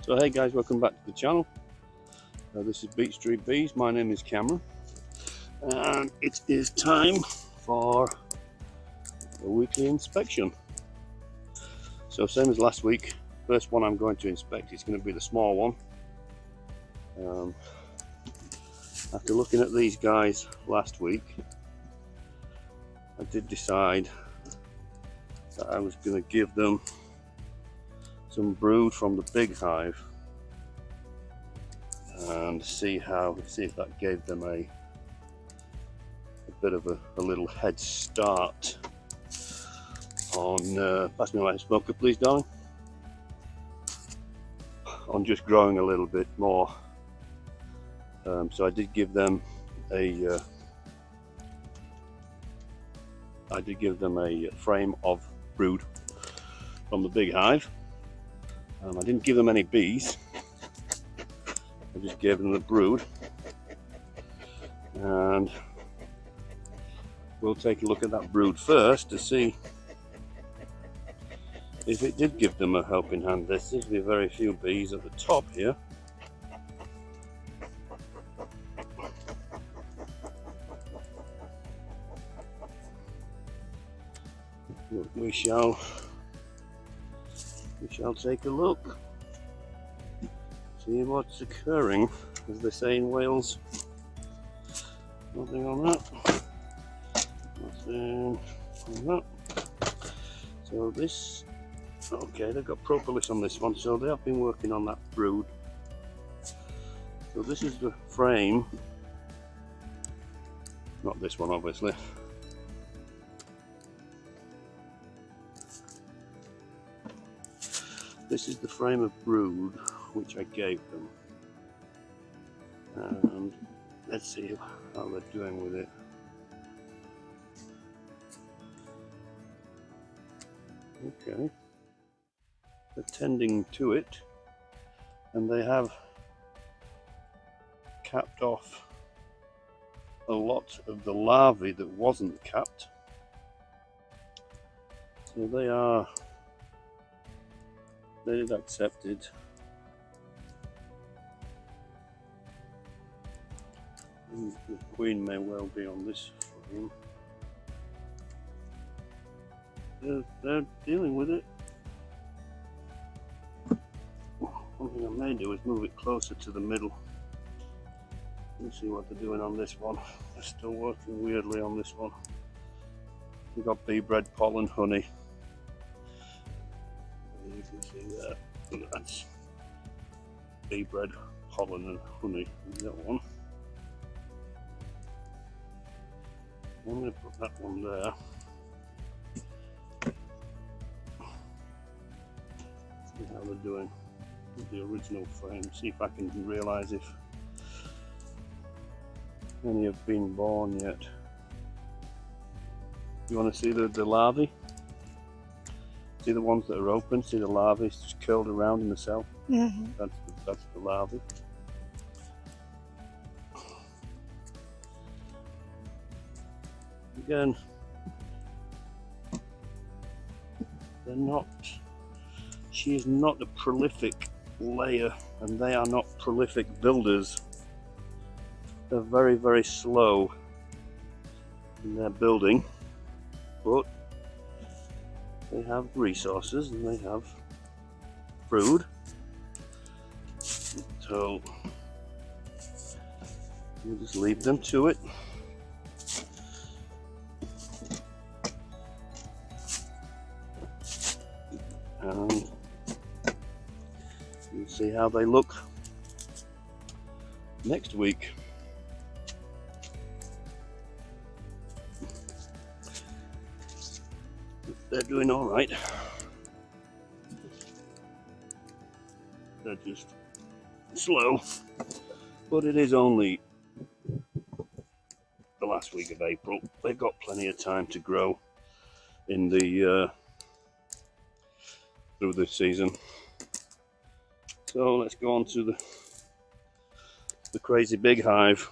So hey guys, welcome back to the channel. This is Beach Street Bees. My name is Cameron, and it is time for a weekly inspection. So same as last week, first one I'm going to inspect is going to be the small one. After looking at these guys last week, I did decide that I was going to give them some brood from the big hive and see if that gave them a bit of a little head start on pass me my smoker please darling, on just growing a little bit more. So I did give them a frame of brood from the big hive. I didn't give them any bees, I just gave them the brood, and we'll take a look at that brood first to see if it did give them a helping hand. There seems to be very few bees at the top here. We shall take a look, see what's occurring, as they say in Wales. Nothing on that, nothing on that. So this, okay, they've got Propolis on this one, so they have been working on that brood. So this is the frame, not this one obviously. This is the frame of brood which I gave them, and let's see how they're doing with it. Okay, they're tending to it, and they have capped off a lot of the larvae that wasn't capped, so they've accepted. The queen may well be on this frame. They're dealing with it. One thing I may do is move it closer to the middle and see what they're doing on this one. They're still working weirdly on this one. We've got bee bread, pollen, honey. You can see there, that's bee bread, pollen and honey in that one. I'm going to put that one there. See how they're doing with the original frame. See if I can realise if any have been born yet. You want to see the larvae? See the ones that are open? See the larvae just curled around in the cell? Mm-hmm. That's the larvae. Again, she is not a prolific layer, and they are not prolific builders. They're very, very slow in their building, but they have resources and they have brood. So we'll just leave them to it. And we'll see how they look next week. They're doing all right. They're just slow, but it is only the last week of April. They've got plenty of time to grow in the through this season. So let's go on to the Crazy Big Hive.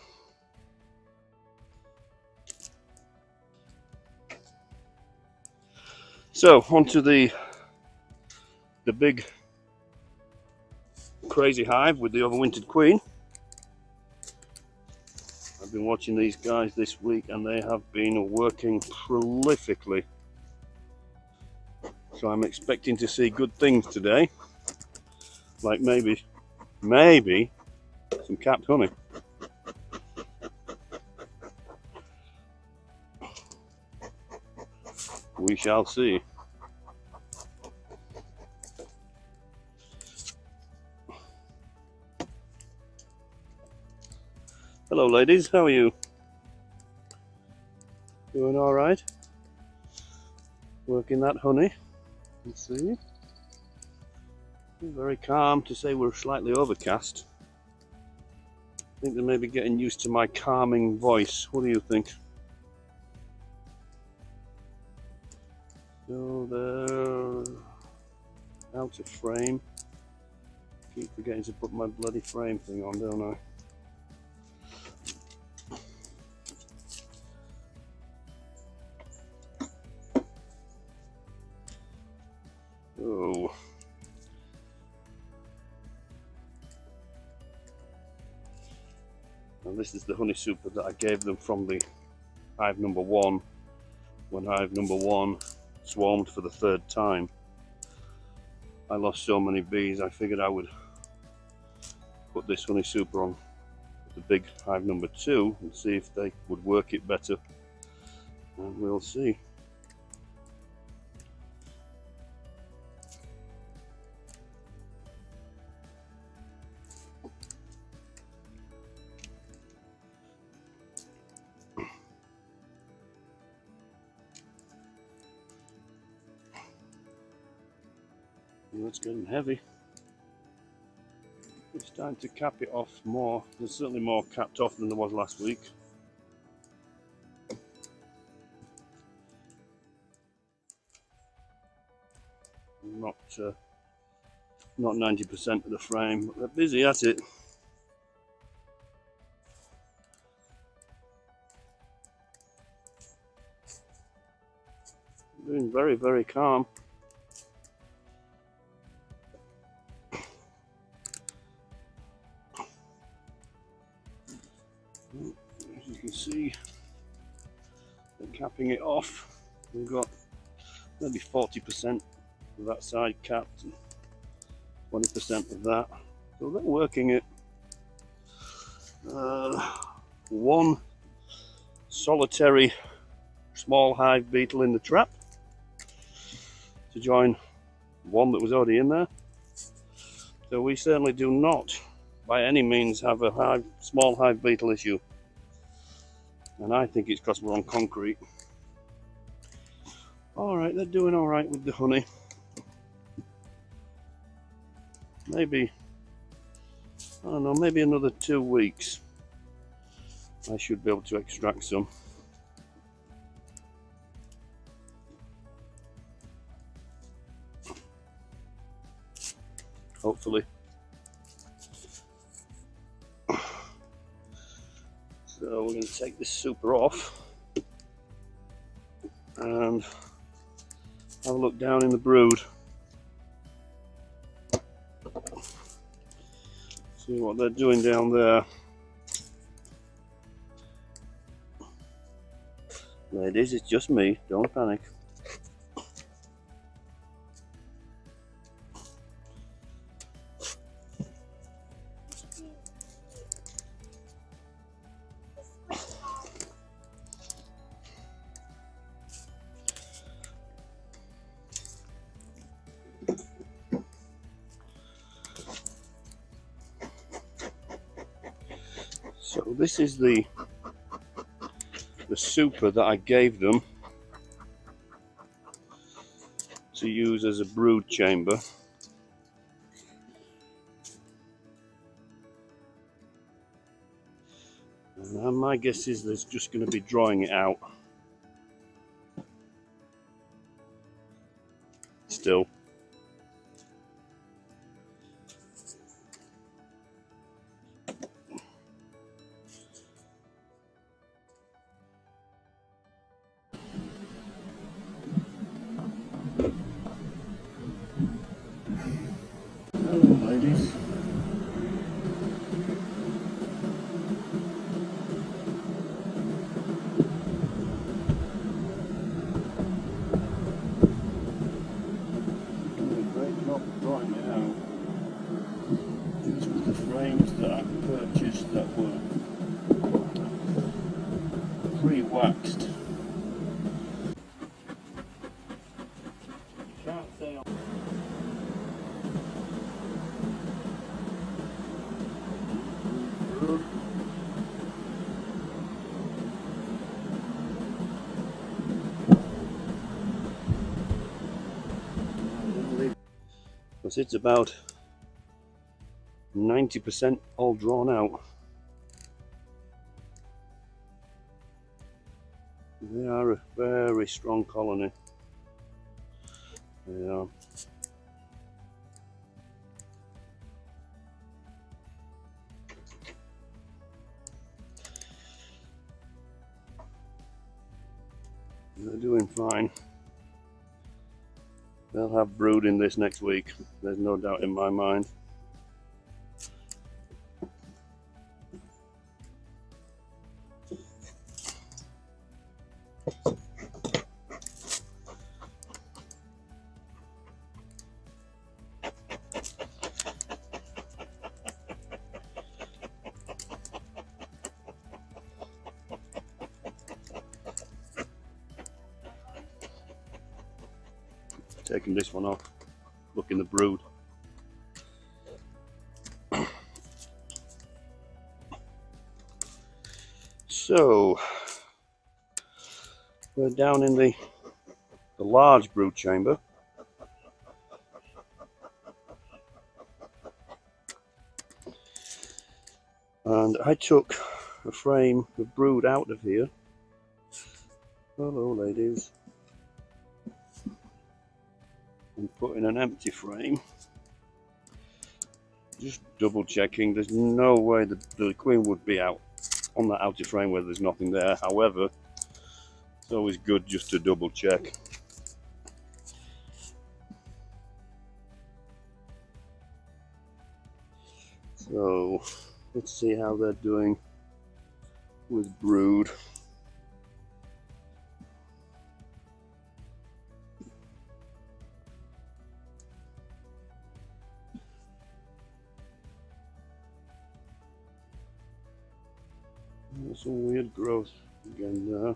So onto the big Crazy Hive with the overwintered queen. I've been watching these guys this week and they have been working prolifically. So I'm expecting to see good things today. Like maybe some capped honey. We shall see. Hello ladies, how are you? Doing alright? Working that honey. Let's see. Very calm to say we're slightly overcast. I think they may be getting used to my calming voice. What do you think? So they're out of frame. Keep forgetting to put my bloody frame thing on, don't I? Oh. And this is the honey super that I gave them from the hive number 1 when hive number 1 swarmed for the 3rd time. I lost so many bees, I figured I would put this honey super on the big hive number 2 and see if they would work it better, and we'll see. It's getting heavy. It's time to cap it off more. There's certainly more capped off than there was last week. Not 90% of the frame, but they're busy at it. Doing very, very calm. As you can see, they're capping it off. We've got maybe 40% of that side capped and 20% of that. So they're working it. One solitary small hive beetle in the trap to join one that was already in there. So we certainly do not by any means have a small hive beetle issue. And I think it's because we're on concrete. Alright, they're doing alright with the honey. Maybe, I don't know, maybe another 2 weeks I should be able to extract some. Hopefully. So we're going to take this super off and have a look down in the brood. See what they're doing down there. Ladies, it's just me, don't panic. So this is the super that I gave them to use as a brood chamber. And my guess is there's just going to be drawing it out. Still. Hello ladies. can't say. Because it's about 90% all drawn out. They are a very strong colony. They are. They're doing fine. They'll have brood in this next week. There's no doubt in my mind. Taking this one off. Look in the brood. So we're down in the large brood chamber. And I took a frame of brood out of here. Hello ladies. And put in an empty frame. Just double checking. There's no way the queen would be out on that outer frame where there's nothing there. However, it's always good just to double check. So let's see how they're doing with brood. There's some weird growth again there.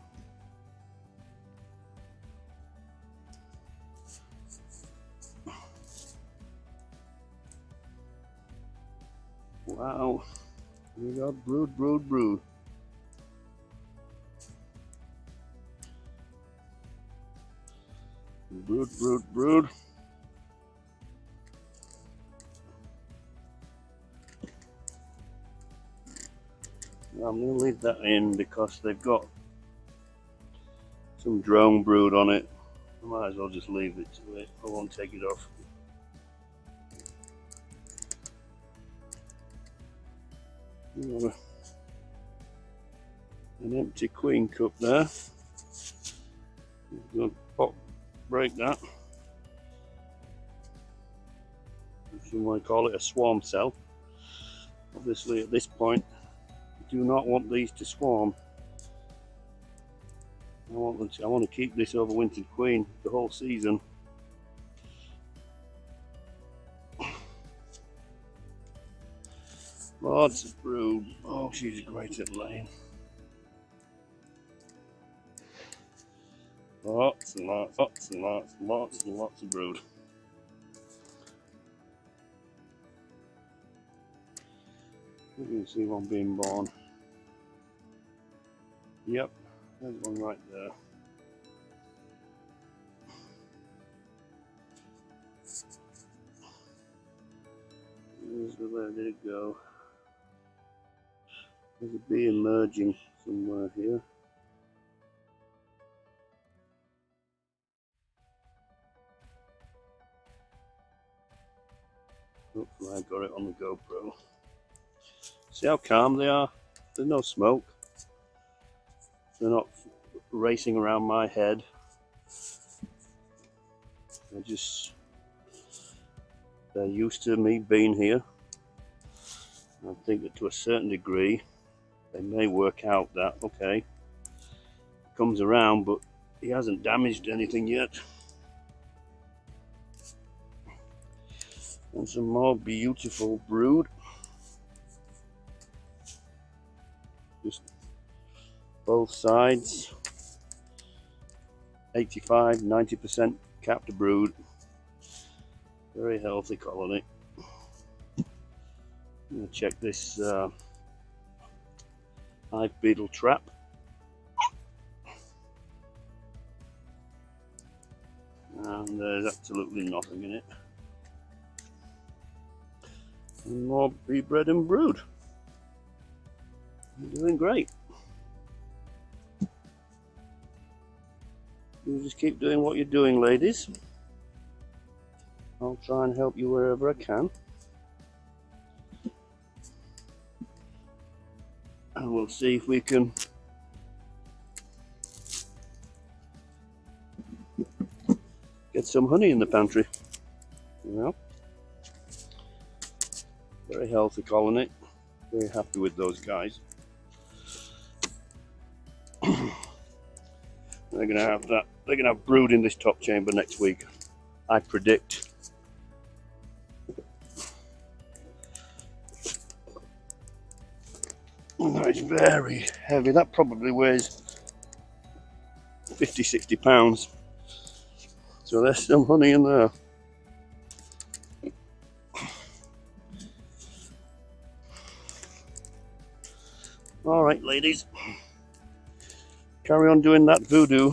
Wow, we got brood, brood, brood. Brood, brood, brood. I'm going to leave that in because they've got some drone brood on it. I might as well just leave it to it. I won't take it off. An empty queen cup there. I'm going to break that. Some might call it a swarm cell. Obviously at this point I do not want these to swarm. I want to keep this overwintered queen the whole season. Lots of brood. Oh, she's great at laying. Lots and lots, lots and lots, lots and lots of brood. You can see one being born. Yep, there's one right there. Where did it go? There's a bee emerging somewhere here. Hopefully I got it on the GoPro. See how calm they are? There's no smoke. They're not racing around my head. They're used to me being here. I think that to a certain degree they may work out that, okay, he comes around but he hasn't damaged anything yet. And some more beautiful brood. Just both sides. 85-90% capped brood. Very healthy colony. I'm going to check this hive beetle trap. And there's absolutely nothing in it. And more bee bred and brood. You're doing great. You just keep doing what you're doing, ladies. I'll try and help you wherever I can. And we'll see if we can get some honey in the pantry. You know, very healthy colony. Very happy with those guys. They're gonna have that. They're gonna have brood in this top chamber next week, I predict. It's very heavy. That probably weighs 50–60 pounds. So there's some honey in there. All right, ladies, carry on doing that voodoo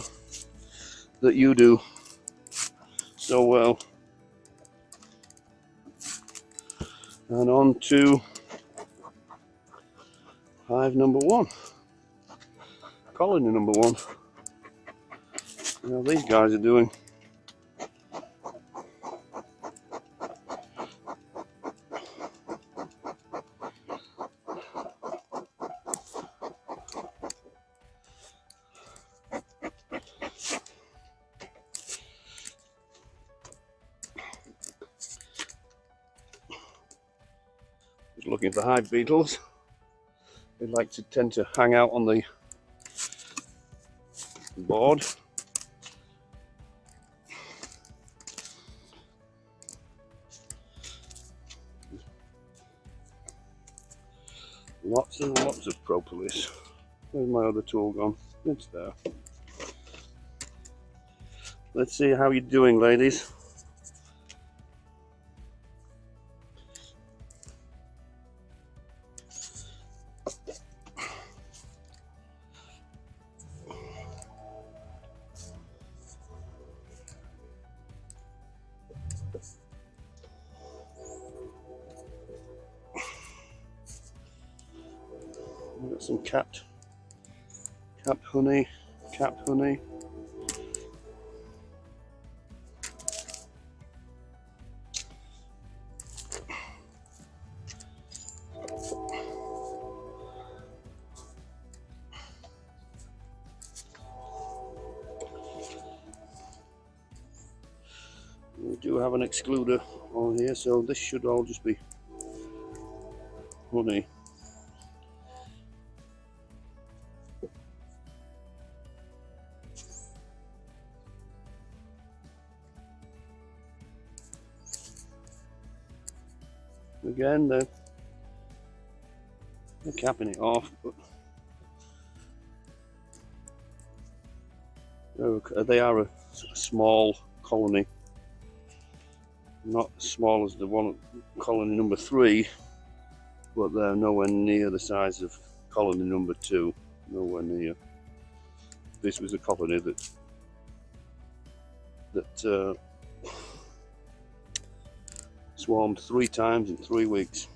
that you do so well. And on to hive number 1, colony number 1. How these guys are doing. Just looking for hive beetles. They like to tend to hang out on the board. Lots and lots of propolis. Where's my other tool gone? It's there. Let's see how you're doing, ladies. We've got some capped honey, capped honey. We do have an excluder on here, so this should all just be honey. Again, they're capping it off, but they are a small colony. Not as small as the one colony number 3, but they're nowhere near the size of colony number 2. Nowhere near. This was a colony that swarmed 3 times in 3 weeks.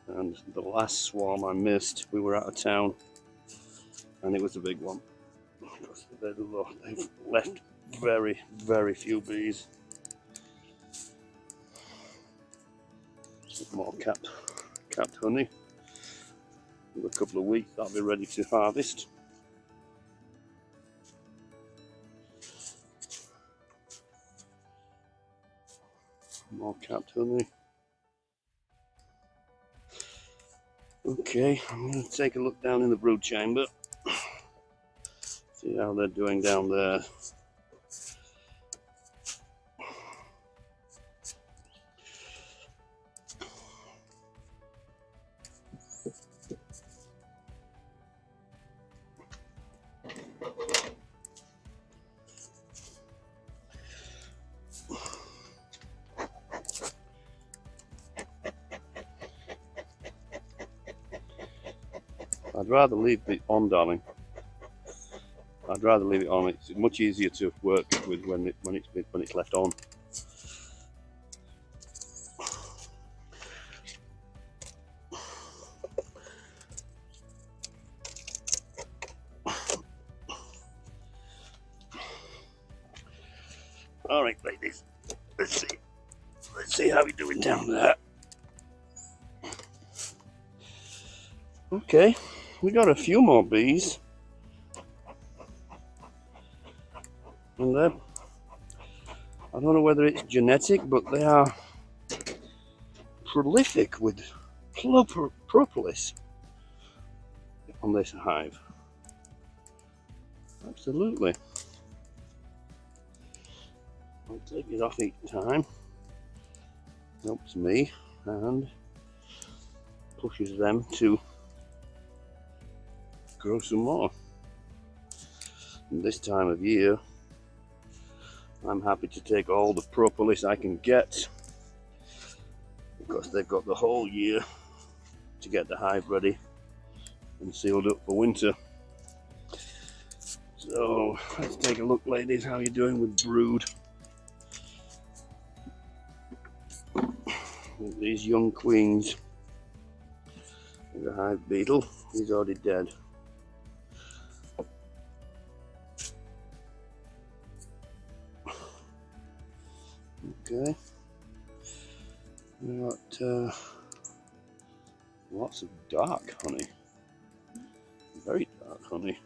And the last swarm I missed, we were out of town, and it was a big one. They've left very, very few bees. Some more capped honey. In a couple of weeks, that'll be ready to harvest. More capped honey. Okay, I'm going to take a look down in the brood chamber. See how they're doing down there. I'd rather leave it on, darling. I'd rather leave it on. It's much easier to work with when it's left on. All right, ladies. Let's see how we're doing down there. Okay, we got a few more bees, and I don't know whether it's genetic, but they are prolific with propolis on this hive. Absolutely. I'll take it off each time. Helps me and pushes them to grow some more. And this time of year, I'm happy to take all the propolis I can get, because they've got the whole year to get the hive ready and sealed up for winter. So let's take a look, ladies, how you're doing with brood. With these young queens. The hive beetle, he's already dead. Okay, we got lots of dark honey, very dark honey.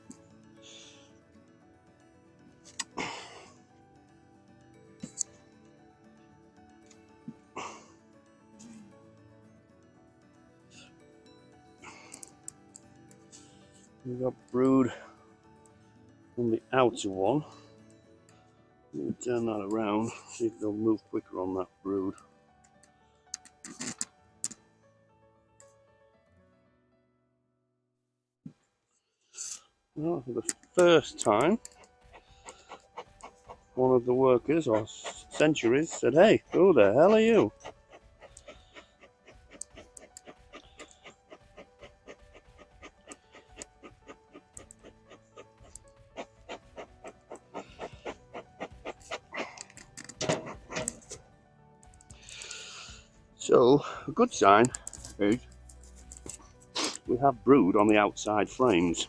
We got brood on the outer one. Let me turn that around, see if they'll move quicker on that brood. Well, for the first time, one of the workers, or centuries, said, "Hey, who the hell are you?" So, a good sign is we have brood on the outside frames.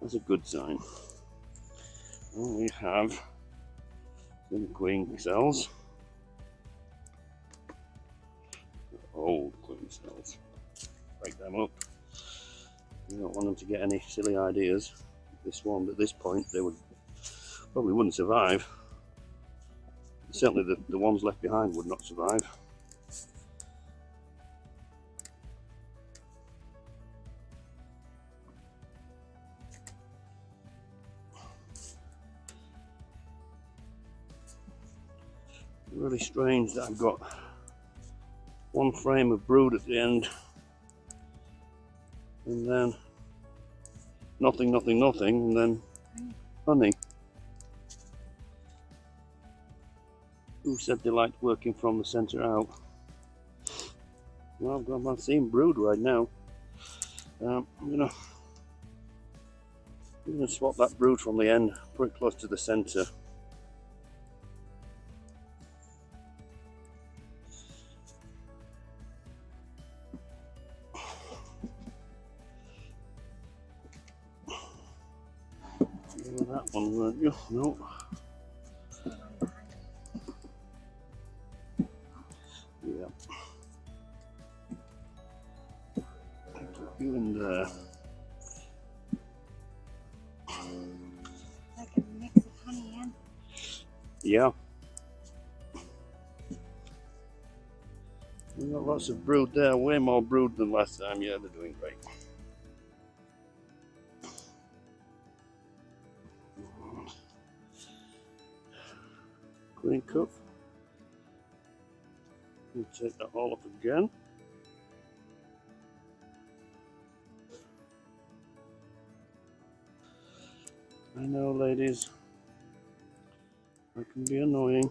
That's a good sign. And we have some queen cells. Old queen cells. Break them up. You don't want them to get any silly ideas. This one, at this point, they probably wouldn't survive. Certainly the ones left behind would not survive. Really strange that I've got one frame of brood at the end and then nothing, nothing, nothing, and then honey. Who said they liked working from the centre out? Well, I'm not seeing brood right now. I'm gonna swap that brood from the end, put it close to the centre. That one, weren't you? No. Yeah. Put you in there. Like a mix of honey and... Yeah. We've got lots of brood there, way more brood than last time. Yeah, they're doing great. Queen cup. We'll take that all up again. I know, ladies, I can be annoying.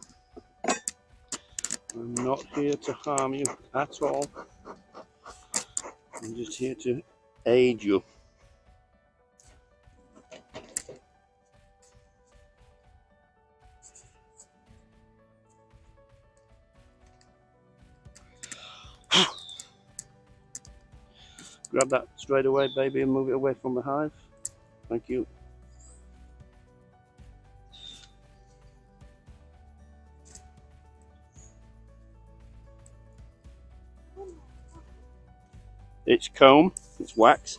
I'm not here to harm you at all. I'm just here to aid you. Grab that straight away, baby, and move it away from the hive. Thank you. It's comb, it's wax.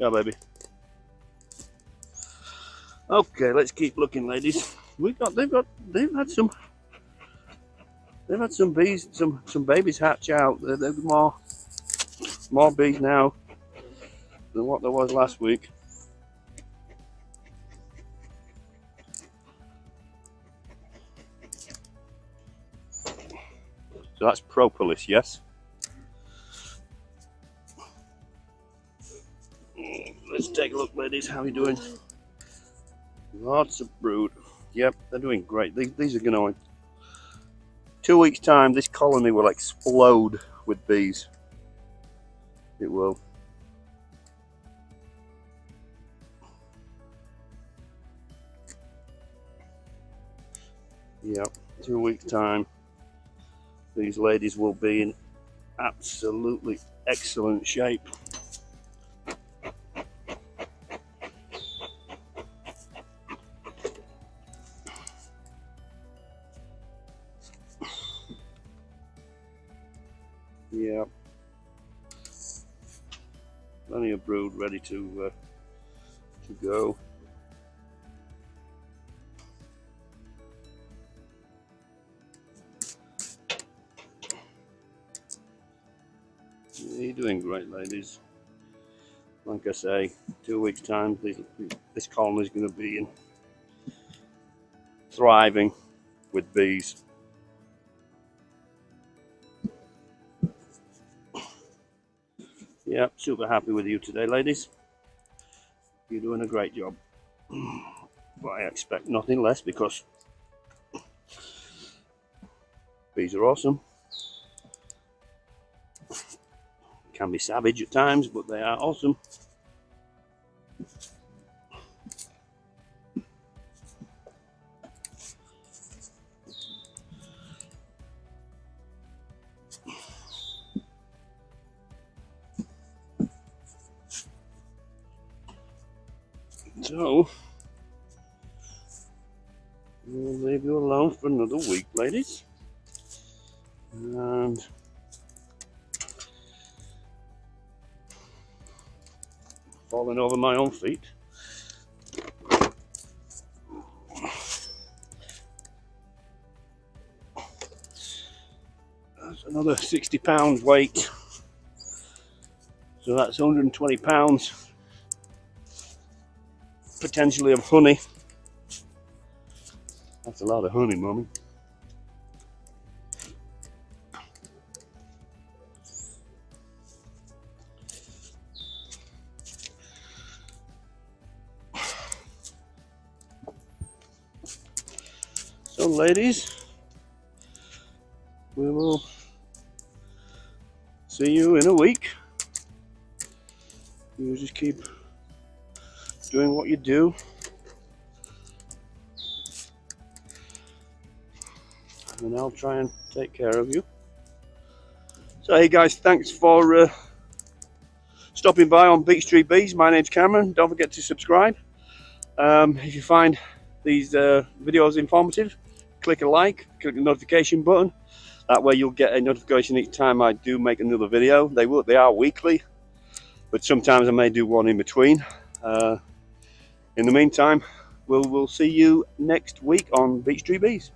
Yeah, baby. Okay, let's keep looking, ladies. They've had some bees, some babies hatch out. There's more bees now than what there was last week. So that's Propolis, yes. Let's take a look, ladies. How are you doing? Lots of brood. Yep, they're doing great. These are going to, 2 weeks' time, this colony will explode with bees. It will. Yep, 2 weeks' time, these ladies will be in absolutely excellent shape. Yeah, plenty of brood ready to go. You're doing great, ladies. Like I say, 2 weeks' time, this colony is going to be thriving with bees. Yeah, super happy with you today, ladies. You're doing a great job. But I expect nothing less because bees are awesome. Can be savage at times, but they are awesome. So, we'll leave you alone for another week, ladies. And falling over my own feet. That's another 60 pounds weight. So that's 120 pounds potentially of honey. That's a lot of honey, Mummy. So, ladies, we will see you in a week. You just keep doing what you do. And I'll try and take care of you. So, hey guys, thanks for stopping by on Beach Street Bees. My name's Cameron. Don't forget to subscribe. If you find these videos informative, click a like, click the notification button. That way you'll get a notification each time I do make another video. They are weekly, but sometimes I may do one in between. In the meantime, we'll see you next week on Beach Street Bees.